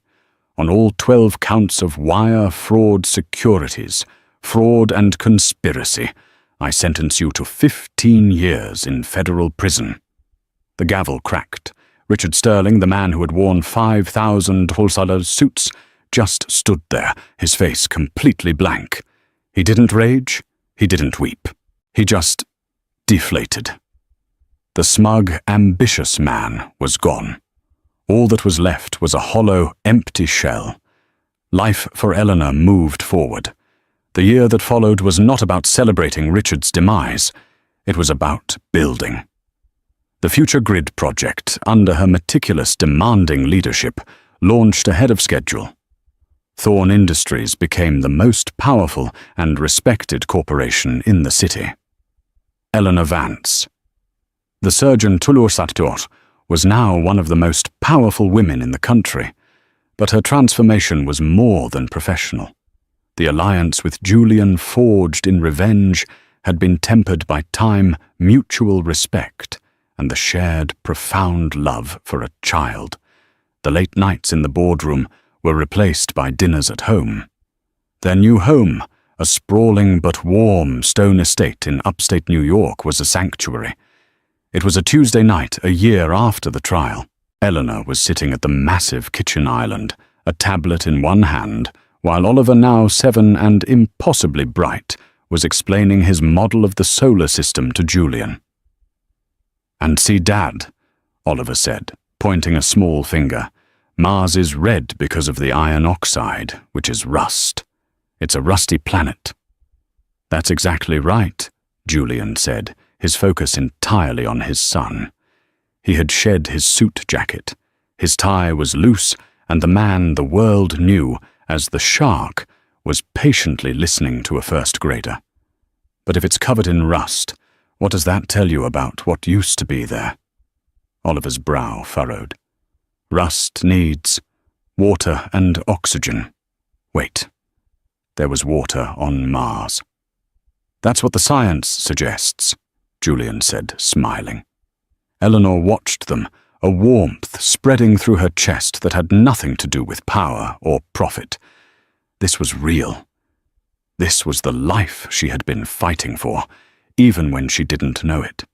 On all 12 counts of wire fraud securities, fraud and conspiracy, I sentence you to 15 years in federal prison." The gavel cracked. Richard Sterling, the man who had worn 5,000 wholesalers' suits, just stood there, his face completely blank. He didn't rage, he didn't weep. He just deflated. The smug, ambitious man was gone. All that was left was a hollow, empty shell. Life for Eleanor moved forward. The year that followed was not about celebrating Richard's demise. It was about building. The Future Grid project, under her meticulous, demanding leadership, launched ahead of schedule. Thorne Industries became the most powerful and respected corporation in the city. Eleanor Vance. The surgeon Tulursator was now one of the most powerful women in the country, but her transformation was more than professional. The alliance with Julian, forged in revenge, had been tempered by time, mutual respect, and the shared profound love for a child. The late nights in the boardroom were replaced by dinners at home. Their new home, a sprawling but warm stone estate in upstate New York, was a sanctuary. It was a Tuesday night, a year after the trial. Eleanor was sitting at the massive kitchen island, a tablet in one hand, while Oliver, now 7 and impossibly bright, was explaining his model of the solar system to Julian. "And see, Dad," Oliver said, pointing a small finger. "Mars is red because of the iron oxide, which is rust. It's a rusty planet." "That's exactly right," Julian said, his focus entirely on his son. He had shed his suit jacket. His tie was loose, and the man the world knew as the Shark was patiently listening to a first grader. "But if it's covered in rust, what does that tell you about what used to be there?" Oliver's brow furrowed. "Rust needs water and oxygen. Wait, there was water on Mars." "That's what the science suggests," Julian said, smiling. Eleanor watched them, a warmth spreading through her chest that had nothing to do with power or profit. This was real. This was the life she had been fighting for, even when she didn't know it.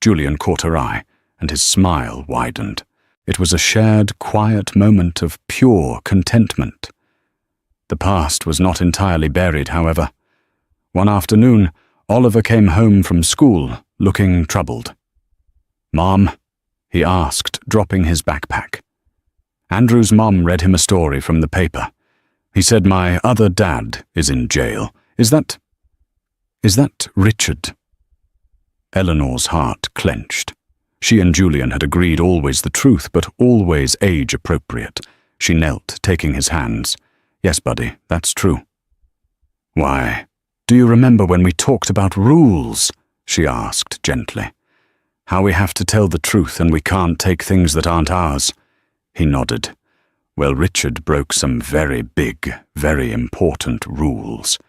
Julian caught her eye, and his smile widened. It was a shared, quiet moment of pure contentment. The past was not entirely buried, however. One afternoon, Oliver came home from school, looking troubled. "Mom?" he asked, dropping his backpack. Andrew's mom read him a story from the paper. He said, "My other dad is in jail. Is that Richard?" Eleanor's heart clenched. She and Julian had agreed always the truth, but always age-appropriate. She knelt, taking his hands. "Yes, buddy, that's true." "Why, do you remember when we talked about rules?" she asked gently. "How we have to tell the truth and we can't take things that aren't ours." He nodded. "Well, Richard broke some very big, very important rules.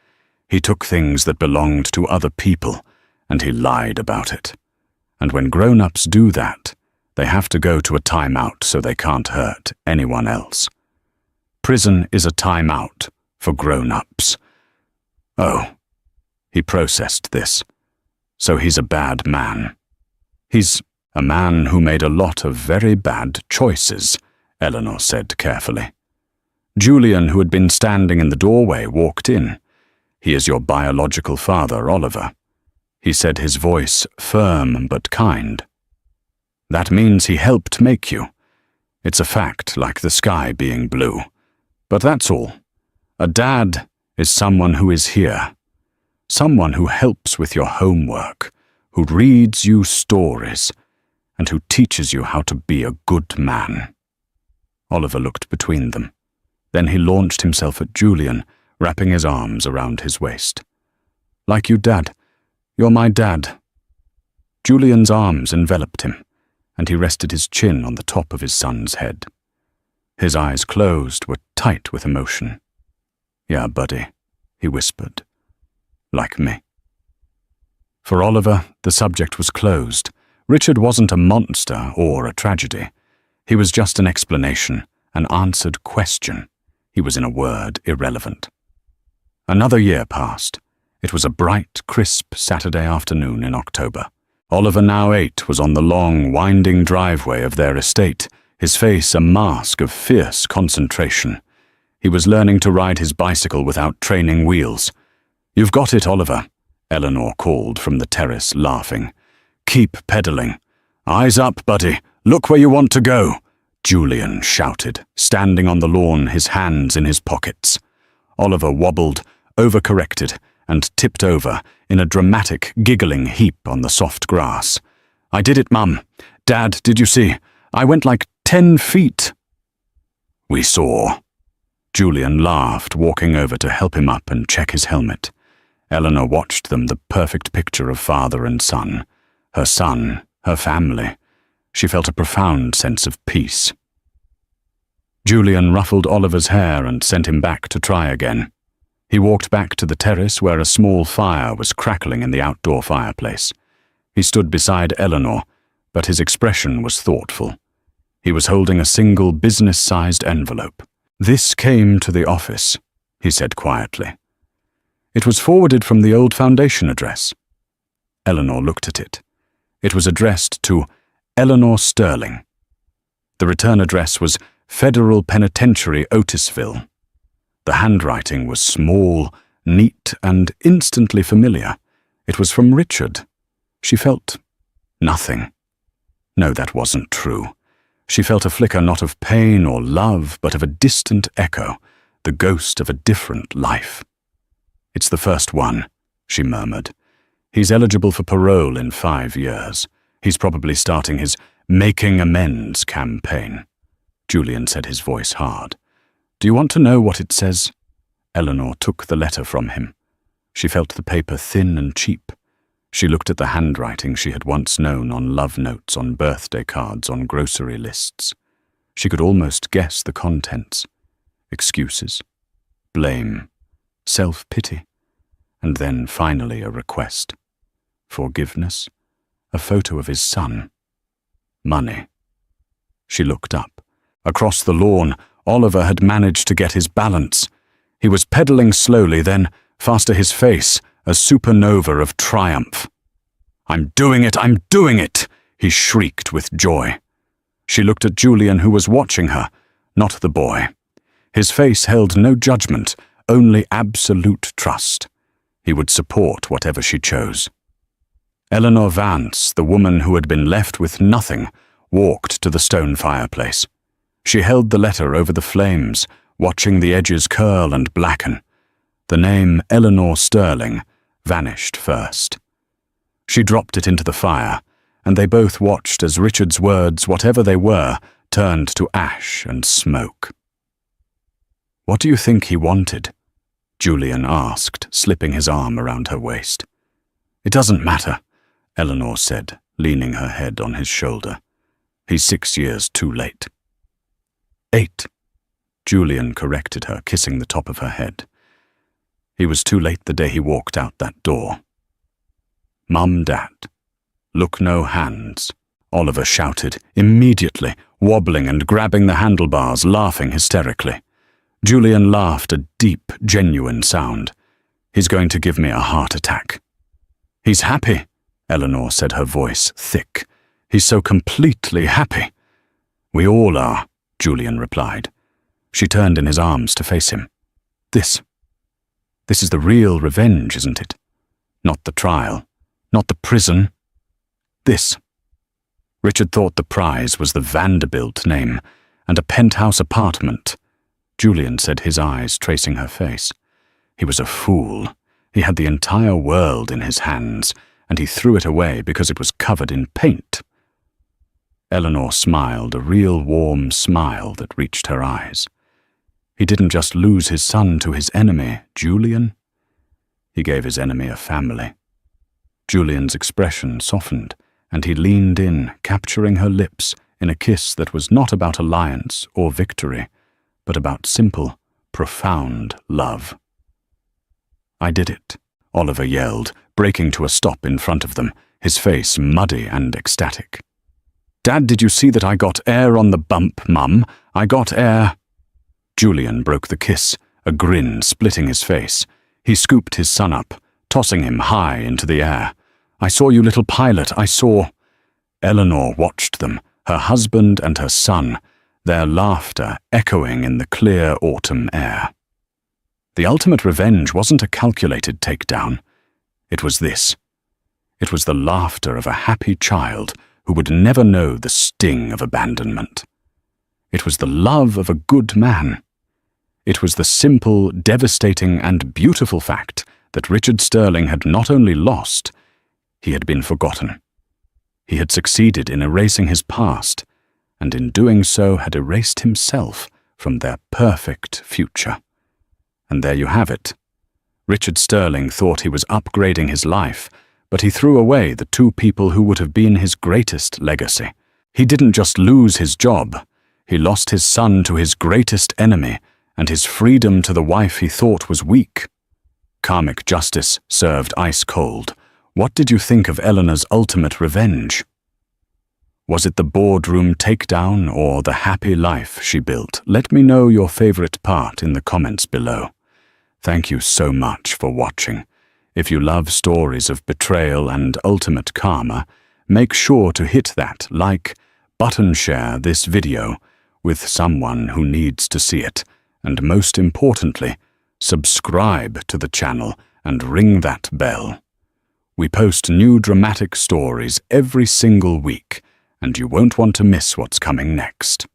He took things that belonged to other people, and he lied about it. And when grown-ups do that, they have to go to a timeout so they can't hurt anyone else. Prison is a timeout for grown-ups." "Oh," he processed this. "So he's a bad man." "He's a man who made a lot of very bad choices," Eleanor said carefully. Julian, who had been standing in the doorway, walked in. "He is your biological father, Oliver," he said, his voice firm but kind. "That means he helped make you. It's a fact, like the sky being blue. But that's all. A dad is someone who is here. Someone who helps with your homework, who reads you stories, and who teaches you how to be a good man." Oliver looked between them. Then he launched himself at Julian, wrapping his arms around his waist. "Like you, Dad. You're my dad." Julian's arms enveloped him, and he rested his chin on the top of his son's head. His eyes closed, were tight with emotion. "Yeah, buddy," he whispered. "Like me." For Oliver, the subject was closed. Richard wasn't a monster or a tragedy. He was just an explanation, an answered question. He was, in a word, irrelevant. Another year passed. It was a bright, crisp Saturday afternoon in October. Oliver, now 8, was on the long, winding driveway of their estate, his face a mask of fierce concentration. He was learning to ride his bicycle without training wheels. "You've got it, Oliver," Eleanor called from the terrace, laughing. "Keep pedaling." "Eyes up, buddy. Look where you want to go," Julian shouted, standing on the lawn, his hands in his pockets. Oliver wobbled, overcorrected, and tipped over in a dramatic, giggling heap on the soft grass. "I did it, Mum. Dad, did you see? I went like 10 feet." "We saw." Julian laughed, walking over to help him up and check his helmet. Eleanor watched them, the perfect picture of father and son. Her son, her family. She felt a profound sense of peace. Julian ruffled Oliver's hair and sent him back to try again. He walked back to the terrace where a small fire was crackling in the outdoor fireplace. He stood beside Eleanor, but his expression was thoughtful. He was holding a single business-sized envelope. "This came to the office," he said quietly. It was forwarded from the old foundation address. Eleanor looked at it. It was addressed to Eleanor Sterling. The return address was Federal Penitentiary, Otisville. The handwriting was small, neat, and instantly familiar. It was from Richard. She felt nothing. No, that wasn't true. She felt a flicker not of pain or love, but of a distant echo, the ghost of a different life. "It's the first one," she murmured. "He's eligible for parole in 5 years. He's probably starting his Making Amends campaign." Julian said, his voice hard. "Do you want to know what it says?" Eleanor took the letter from him. She felt the paper thin and cheap. She looked at the handwriting she had once known on love notes, on birthday cards, on grocery lists. She could almost guess the contents. Excuses, blame, self-pity, and then finally a request. Forgiveness, a photo of his son, money. She looked up. Across the lawn, Oliver had managed to get his balance. He was pedaling slowly, then, fast to his face, a supernova of triumph. "I'm doing it! I'm doing it!" he shrieked with joy. She looked at Julian, who was watching her, not the boy. His face held no judgment, only absolute trust. He would support whatever she chose. Eleanor Vance, the woman who had been left with nothing, walked to the stone fireplace. She held the letter over the flames, watching the edges curl and blacken. The name Eleanor Sterling vanished first. She dropped it into the fire, and they both watched as Richard's words, whatever they were, turned to ash and smoke. "What do you think he wanted?" Julian asked, slipping his arm around her waist. "It doesn't matter," Eleanor said, leaning her head on his shoulder. "He's 6 years too late." 8, Julian corrected her, kissing the top of her head. He was too late the day he walked out that door. "Mum, Dad, look no hands," Oliver shouted, immediately, wobbling and grabbing the handlebars, laughing hysterically. Julian laughed, a deep, genuine sound. "He's going to give me a heart attack." "He's happy," Eleanor said, her voice thick. "He's so completely happy." "We all are," Julian replied. She turned in his arms to face him. This is the real revenge, isn't it? Not the trial, not the prison. This." Richard thought the prize was the Vanderbilt name, and a penthouse apartment. Julian said, his eyes tracing her face. He was a fool. He had the entire world in his hands, and he threw it away because it was covered in paint. Eleanor smiled, a real warm smile that reached her eyes. He didn't just lose his son to his enemy, Julian. He gave his enemy a family. Julian's expression softened, and he leaned in, capturing her lips in a kiss that was not about alliance or victory, but about simple, profound love. "I did it," Oliver yelled, breaking to a stop in front of them, his face muddy and ecstatic. "Dad, did you see that I got air on the bump, Mum? I got air." Julian broke the kiss, a grin splitting his face. He scooped his son up, tossing him high into the air. "I saw you, little pilot, I saw." Eleanor watched them, her husband and her son, their laughter echoing in the clear autumn air. The ultimate revenge wasn't a calculated takedown. It was this. It was the laughter of a happy child who would never know the sting of abandonment. It was the love of a good man. It was the simple, devastating, and beautiful fact that Richard Sterling had not only lost, he had been forgotten. He had succeeded in erasing his past, and in doing so had erased himself from their perfect future. And there you have it. Richard Sterling thought he was upgrading his life, but he threw away the two people who would have been his greatest legacy. He didn't just lose his job, he lost his son to his greatest enemy, and his freedom to the wife he thought was weak. karmic justice served ice cold, what did you think of Eleanor's ultimate revenge? Was it the boardroom takedown or the happy life she built? Let me know your favorite part in the comments below. Thank you so much for watching. If you love stories of betrayal and ultimate karma, make sure to hit that like button, share this video with someone who needs to see it, and most importantly, subscribe to the channel and ring that bell. We post new dramatic stories every single week, and you won't want to miss what's coming next.